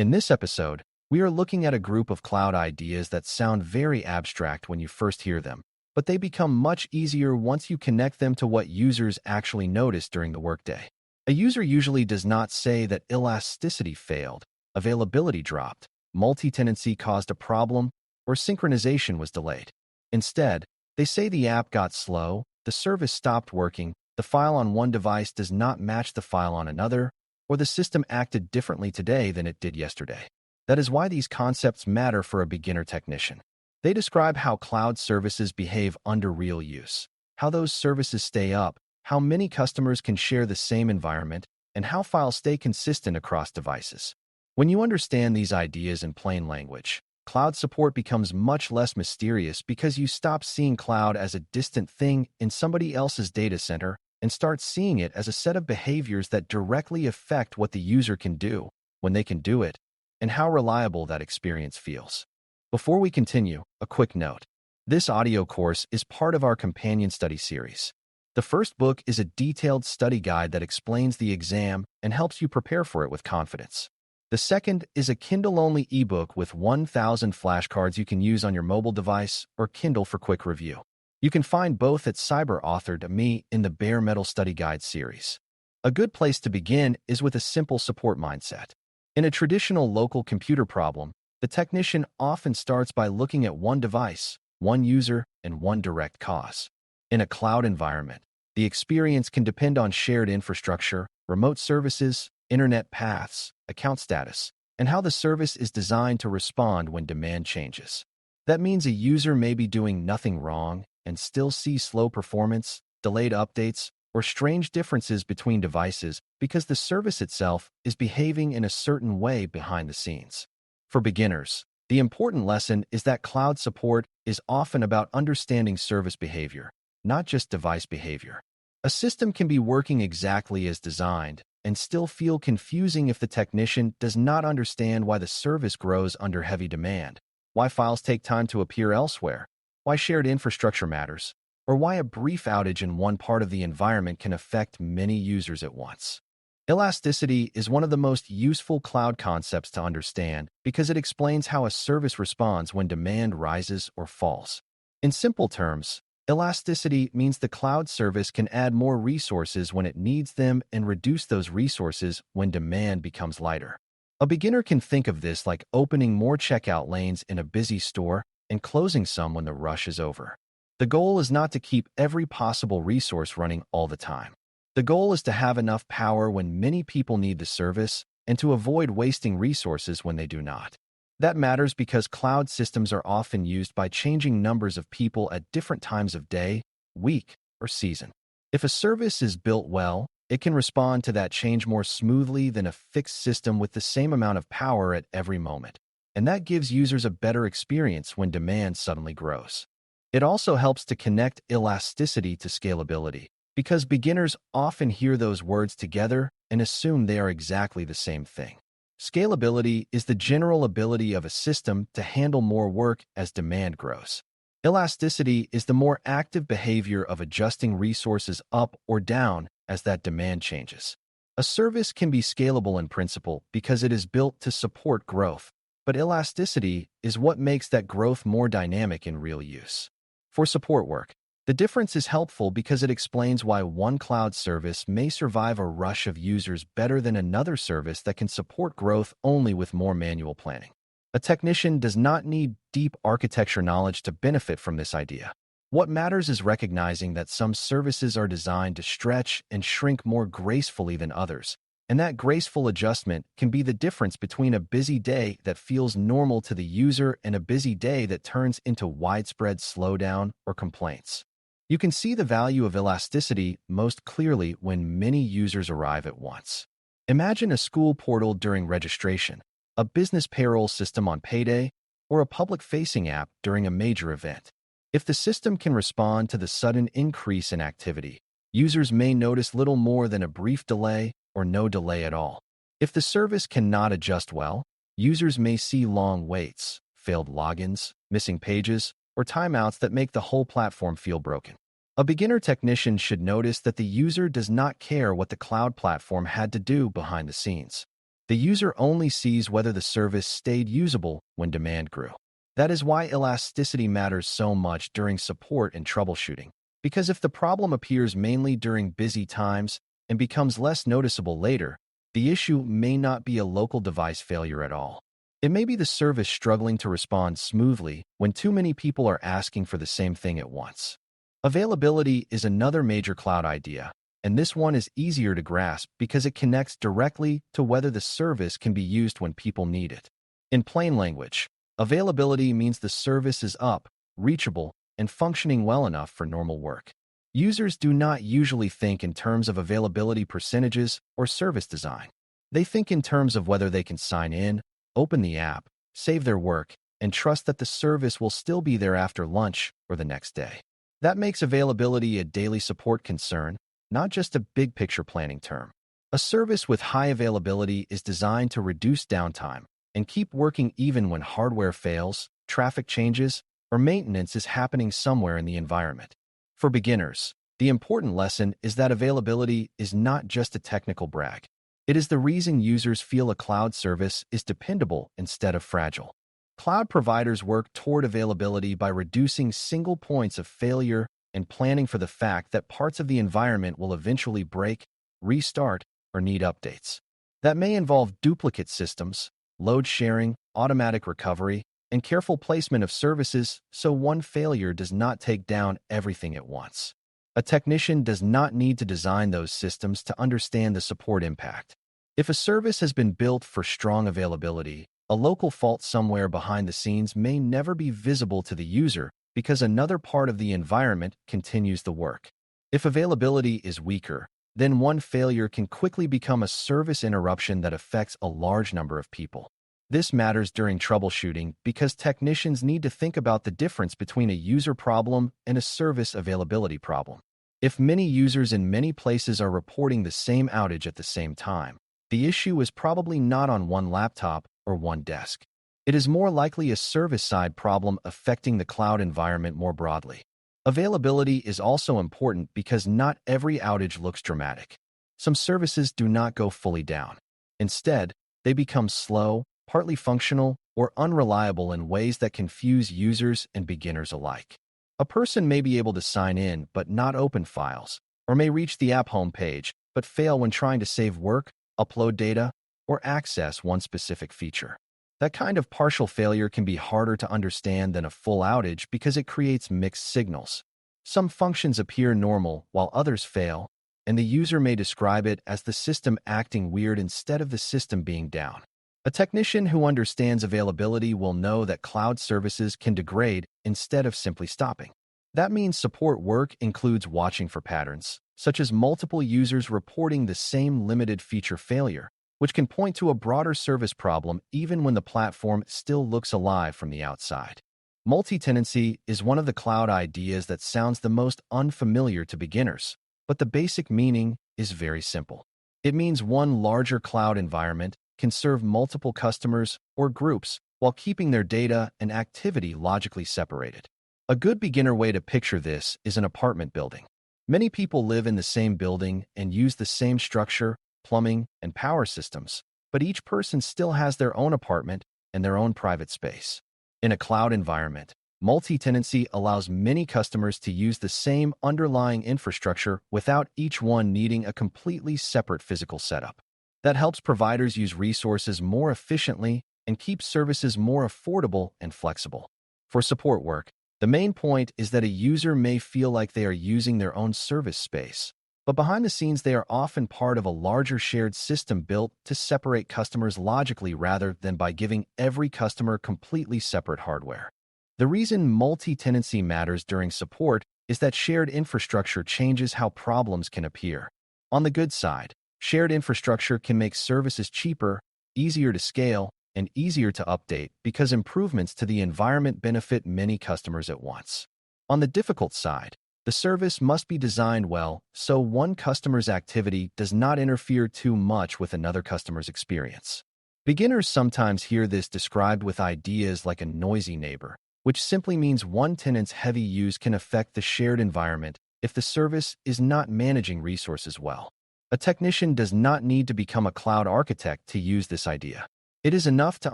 In this episode, we are looking at a group of cloud ideas that sound very abstract when you first hear them, but they become much easier once you connect them to what users actually notice during the workday. A user usually does not say that elasticity failed, availability dropped, multitenancy caused a problem, or synchronization was delayed. Instead, they say the app got slow, the service stopped working, the file on one device does not match the file on another, or the system acted differently today than it did yesterday. That is why these concepts matter for a beginner technician. They describe how cloud services behave under real use, how those services stay up, how many customers can share the same environment, and how files stay consistent across devices. When you understand these ideas in plain language, cloud support becomes much less mysterious because you stop seeing cloud as a distant thing in somebody else's data center and start seeing it as a set of behaviors that directly affect what the user can do, when they can do it, and how reliable that experience feels. Before we continue, a quick note. This audio course is part of our companion study series. The first book is a detailed study guide that explains the exam and helps you prepare for it with confidence. The second is a Kindle-only ebook with 1,000 flashcards you can use on your mobile device or Kindle for quick review. You can find both at Cyber.Me in the Bare Metal Study Guide series. A good place to begin is with a simple support mindset. In a traditional local computer problem, the technician often starts by looking at one device, one user, and one direct cause. In a cloud environment, the experience can depend on shared infrastructure, remote services, internet paths, account status, and how the service is designed to respond when demand changes. That means a user may be doing nothing wrong and still see slow performance, delayed updates, or strange differences between devices because the service itself is behaving in a certain way behind the scenes. For beginners, the important lesson is that cloud support is often about understanding service behavior, not just device behavior. A system can be working exactly as designed and still feel confusing if the technician does not understand why the service grows under heavy demand, why files take time to appear elsewhere, why shared infrastructure matters, or why a brief outage in one part of the environment can affect many users at once. Elasticity is one of the most useful cloud concepts to understand because it explains how a service responds when demand rises or falls. In simple terms, elasticity means the cloud service can add more resources when it needs them and reduce those resources when demand becomes lighter. A beginner can think of this like opening more checkout lanes in a busy store and closing some when the rush is over. The goal is not to keep every possible resource running all the time. The goal is to have enough power when many people need the service and to avoid wasting resources when they do not. That matters because cloud systems are often used by changing numbers of people at different times of day, week, or season. If a service is built well, it can respond to that change more smoothly than a fixed system with the same amount of power at every moment. And that gives users a better experience when demand suddenly grows. It also helps to connect elasticity to scalability, because beginners often hear those words together and assume they are exactly the same thing. Scalability is the general ability of a system to handle more work as demand grows. Elasticity is the more active behavior of adjusting resources up or down as that demand changes. A service can be scalable in principle because it is built to support growth, but elasticity is what makes that growth more dynamic in real use. For support work, the difference is helpful because it explains why one cloud service may survive a rush of users better than another service that can support growth only with more manual planning. A technician does not need deep architecture knowledge to benefit from this idea. What matters is recognizing that some services are designed to stretch and shrink more gracefully than others, and that graceful adjustment can be the difference between a busy day that feels normal to the user and a busy day that turns into widespread slowdown or complaints. You can see the value of elasticity most clearly when many users arrive at once. Imagine a school portal during registration, a business payroll system on payday, or a public-facing app during a major event. If the system can respond to the sudden increase in activity, users may notice little more than a brief delay or no delay at all. If the service cannot adjust well, users may see long waits, failed logins, missing pages, or timeouts that make the whole platform feel broken. A beginner technician should notice that the user does not care what the cloud platform had to do behind the scenes. The user only sees whether the service stayed usable when demand grew. That is why elasticity matters so much during support and troubleshooting, because if the problem appears mainly during busy times and becomes less noticeable later, the issue may not be a local device failure at all. It may be the service struggling to respond smoothly when too many people are asking for the same thing at once. Availability is another major cloud idea, and this one is easier to grasp because it connects directly to whether the service can be used when people need it. In plain language, availability means the service is up, reachable, and functioning well enough for normal work. Users do not usually think in terms of availability percentages or service design. They think in terms of whether they can sign in, open the app, save their work, and trust that the service will still be there after lunch or the next day. That makes availability a daily support concern, not just a big-picture planning term. A service with high availability is designed to reduce downtime and keep working even when hardware fails, traffic changes, or maintenance is happening somewhere in the environment. For beginners, the important lesson is that availability is not just a technical brag. It is the reason users feel a cloud service is dependable instead of fragile. Cloud providers work toward availability by reducing single points of failure and planning for the fact that parts of the environment will eventually break, restart, or need updates. That may involve duplicate systems, load sharing, automatic recovery, and careful placement of services so one failure does not take down everything at once. A technician does not need to design those systems to understand the support impact. If a service has been built for strong availability, a local fault somewhere behind the scenes may never be visible to the user because another part of the environment continues the work. If availability is weaker, then one failure can quickly become a service interruption that affects a large number of people. This matters during troubleshooting because technicians need to think about the difference between a user problem and a service availability problem. If many users in many places are reporting the same outage at the same time, the issue is probably not on one laptop or one desk. It is more likely a service-side problem affecting the cloud environment more broadly. Availability is also important because not every outage looks dramatic. Some services do not go fully down. Instead, they become slow, partly functional, or unreliable in ways that confuse users and beginners alike. A person may be able to sign in but not open files, or may reach the app homepage but fail when trying to save work, upload data, or access one specific feature. That kind of partial failure can be harder to understand than a full outage because it creates mixed signals. Some functions appear normal while others fail, and the user may describe it as the system acting weird instead of the system being down. A technician who understands availability will know that cloud services can degrade instead of simply stopping. That means support work includes watching for patterns, such as multiple users reporting the same limited feature failure, which can point to a broader service problem even when the platform still looks alive from the outside. Multitenancy is one of the cloud ideas that sounds the most unfamiliar to beginners, but the basic meaning is very simple. It means one larger cloud environment can serve multiple customers or groups while keeping their data and activity logically separated. A good beginner way to picture this is an apartment building. Many people live in the same building and use the same structure, plumbing, and power systems, but each person still has their own apartment and their own private space. In a cloud environment, multi-tenancy allows many customers to use the same underlying infrastructure without each one needing a completely separate physical setup. That helps providers use resources more efficiently and keep services more affordable and flexible. For support work, the main point is that a user may feel like they are using their own service space, but behind the scenes they are often part of a larger shared system built to separate customers logically rather than by giving every customer completely separate hardware. The reason multi-tenancy matters during support is that shared infrastructure changes how problems can appear. On the good side, shared infrastructure can make services cheaper, easier to scale, and easier to update because improvements to the environment benefit many customers at once. On the difficult side, the service must be designed well so one customer's activity does not interfere too much with another customer's experience. Beginners sometimes hear this described with ideas like a noisy neighbor, which simply means one tenant's heavy use can affect the shared environment if the service is not managing resources well. A technician does not need to become a cloud architect to use this idea. It is enough to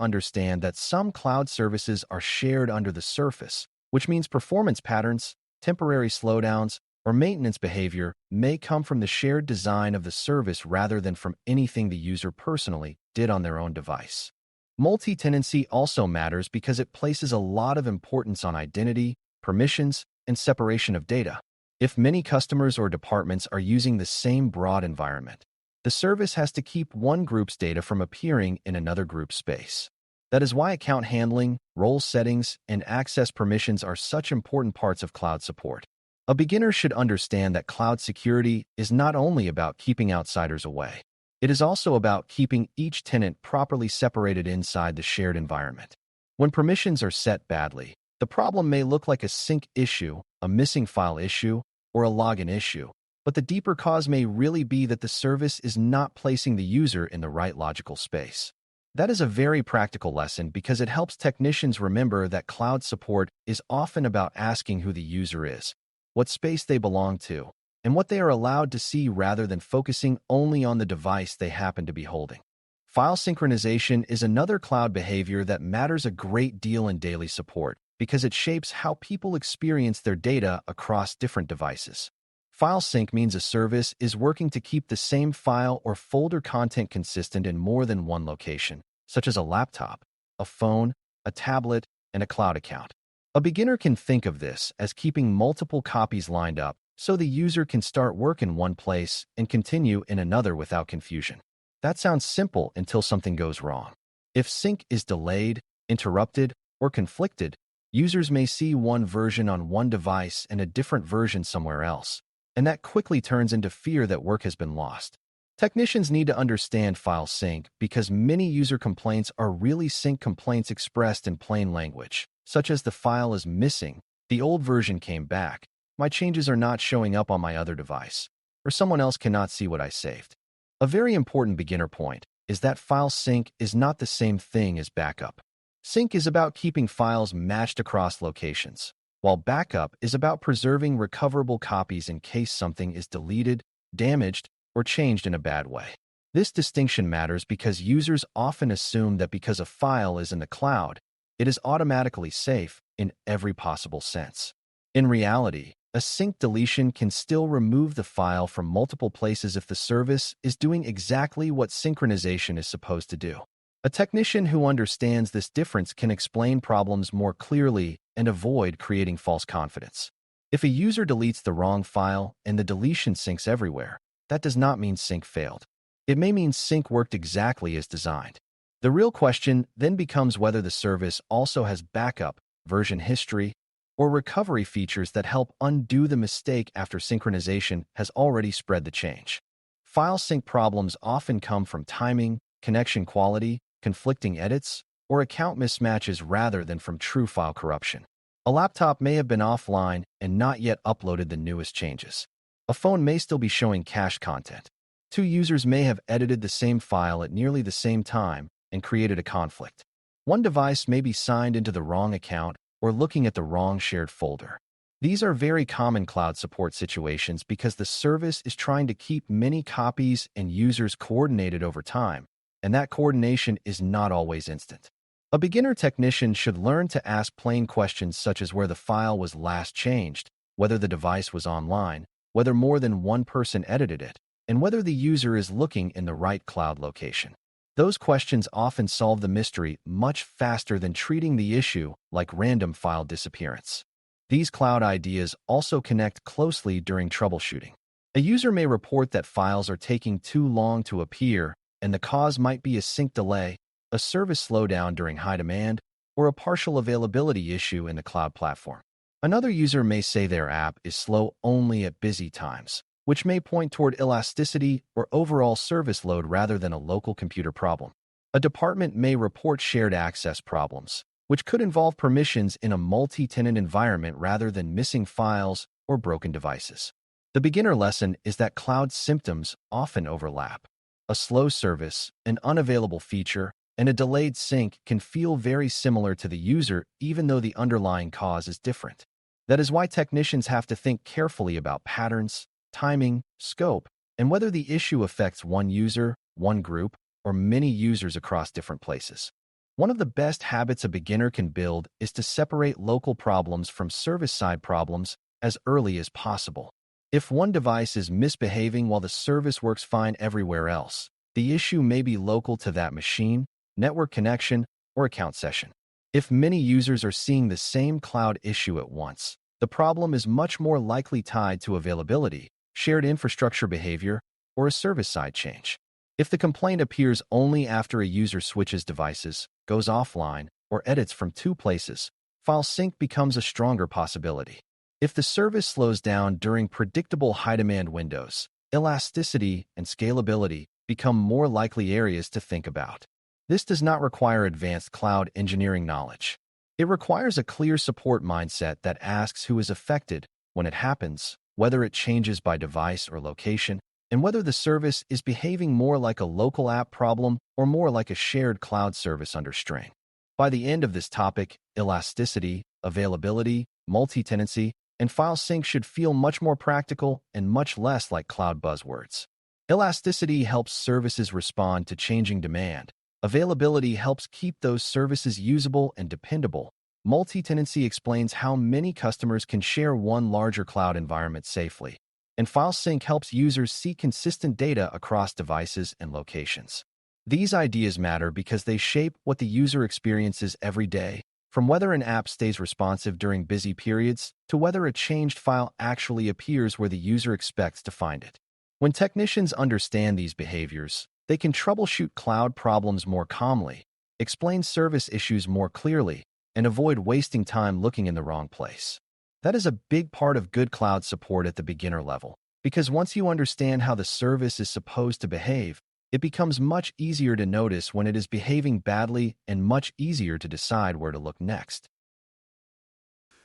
understand that some cloud services are shared under the surface, which means performance patterns, temporary slowdowns, or maintenance behavior may come from the shared design of the service rather than from anything the user personally did on their own device. Multi-tenancy also matters because it places a lot of importance on identity, permissions, and separation of data. If many customers or departments are using the same broad environment, the service has to keep one group's data from appearing in another group's space. That is why account handling, role settings, and access permissions are such important parts of cloud support. A beginner should understand that cloud security is not only about keeping outsiders away. It is also about keeping each tenant properly separated inside the shared environment. When permissions are set badly, the problem may look like a sync issue, a missing file issue, or a login issue, but the deeper cause may really be that the service is not placing the user in the right logical space. That is a very practical lesson because it helps technicians remember that cloud support is often about asking who the user is, what space they belong to, and what they are allowed to see rather than focusing only on the device they happen to be holding. File synchronization is another cloud behavior that matters a great deal in daily support because it shapes how people experience their data across different devices. File sync means a service is working to keep the same file or folder content consistent in more than one location, such as a laptop, a phone, a tablet, and a cloud account. A beginner can think of this as keeping multiple copies lined up so the user can start work in one place and continue in another without confusion. That sounds simple until something goes wrong. If sync is delayed, interrupted, or conflicted, users may see one version on one device and a different version somewhere else, and that quickly turns into fear that work has been lost. Technicians need to understand file sync because many user complaints are really sync complaints expressed in plain language, such as the file is missing, the old version came back, my changes are not showing up on my other device, or someone else cannot see what I saved. A very important beginner point is that file sync is not the same thing as backup. Sync is about keeping files matched across locations, while backup is about preserving recoverable copies in case something is deleted, damaged, or changed in a bad way. This distinction matters because users often assume that because a file is in the cloud, it is automatically safe in every possible sense. In reality, a sync deletion can still remove the file from multiple places if the service is doing exactly what synchronization is supposed to do. A technician who understands this difference can explain problems more clearly and avoid creating false confidence. If a user deletes the wrong file and the deletion syncs everywhere, that does not mean sync failed. It may mean sync worked exactly as designed. The real question then becomes whether the service also has backup, version history, or recovery features that help undo the mistake after synchronization has already spread the change. File sync problems often come from timing, connection quality, conflicting edits, or account mismatches rather than from true file corruption. A laptop may have been offline and not yet uploaded the newest changes. A phone may still be showing cached content. Two users may have edited the same file at nearly the same time and created a conflict. One device may be signed into the wrong account or looking at the wrong shared folder. These are very common cloud support situations because the service is trying to keep many copies and users coordinated over time, and that coordination is not always instant. A beginner technician should learn to ask plain questions such as where the file was last changed, whether the device was online, whether more than one person edited it, and whether the user is looking in the right cloud location. Those questions often solve the mystery much faster than treating the issue like random file disappearance. These cloud ideas also connect closely during troubleshooting. A user may report that files are taking too long to appear, and the cause might be a sync delay, a service slowdown during high demand, or a partial availability issue in the cloud platform. Another user may say their app is slow only at busy times, which may point toward elasticity or overall service load rather than a local computer problem. A department may report shared access problems, which could involve permissions in a multi-tenant environment rather than missing files or broken devices. The beginner lesson is that cloud symptoms often overlap. A slow service, an unavailable feature, and a delayed sync can feel very similar to the user even though the underlying cause is different. That is why technicians have to think carefully about patterns, timing, scope, and whether the issue affects one user, one group, or many users across different places. One of the best habits a beginner can build is to separate local problems from service-side problems as early as possible. If one device is misbehaving while the service works fine everywhere else, the issue may be local to that machine, network connection, or account session. If many users are seeing the same cloud issue at once, the problem is much more likely tied to availability, shared infrastructure behavior, or a service-side change. If the complaint appears only after a user switches devices, goes offline, or edits from two places, file sync becomes a stronger possibility. If the service slows down during predictable high-demand windows, elasticity and scalability become more likely areas to think about. This does not require advanced cloud engineering knowledge. It requires a clear support mindset that asks who is affected when it happens, whether it changes by device or location, and whether the service is behaving more like a local app problem or more like a shared cloud service under strain. By the end of this topic, elasticity, availability, multi-tenancy, and file sync should feel much more practical and much less like cloud buzzwords. Elasticity helps services respond to changing demand. Availability helps keep those services usable and dependable. Multi-tenancy explains how many customers can share one larger cloud environment safely. And file sync helps users see consistent data across devices and locations. These ideas matter because they shape what the user experiences every day, from whether an app stays responsive during busy periods to whether a changed file actually appears where the user expects to find it. When technicians understand these behaviors, they can troubleshoot cloud problems more calmly, explain service issues more clearly, and avoid wasting time looking in the wrong place. That is a big part of good cloud support at the beginner level, because once you understand how the service is supposed to behave, it becomes much easier to notice when it is behaving badly and much easier to decide where to look next.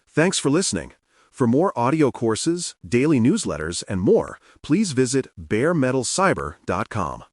Thanks for listening. For more audio courses, daily newsletters, and more, please visit baremetalcyber.com.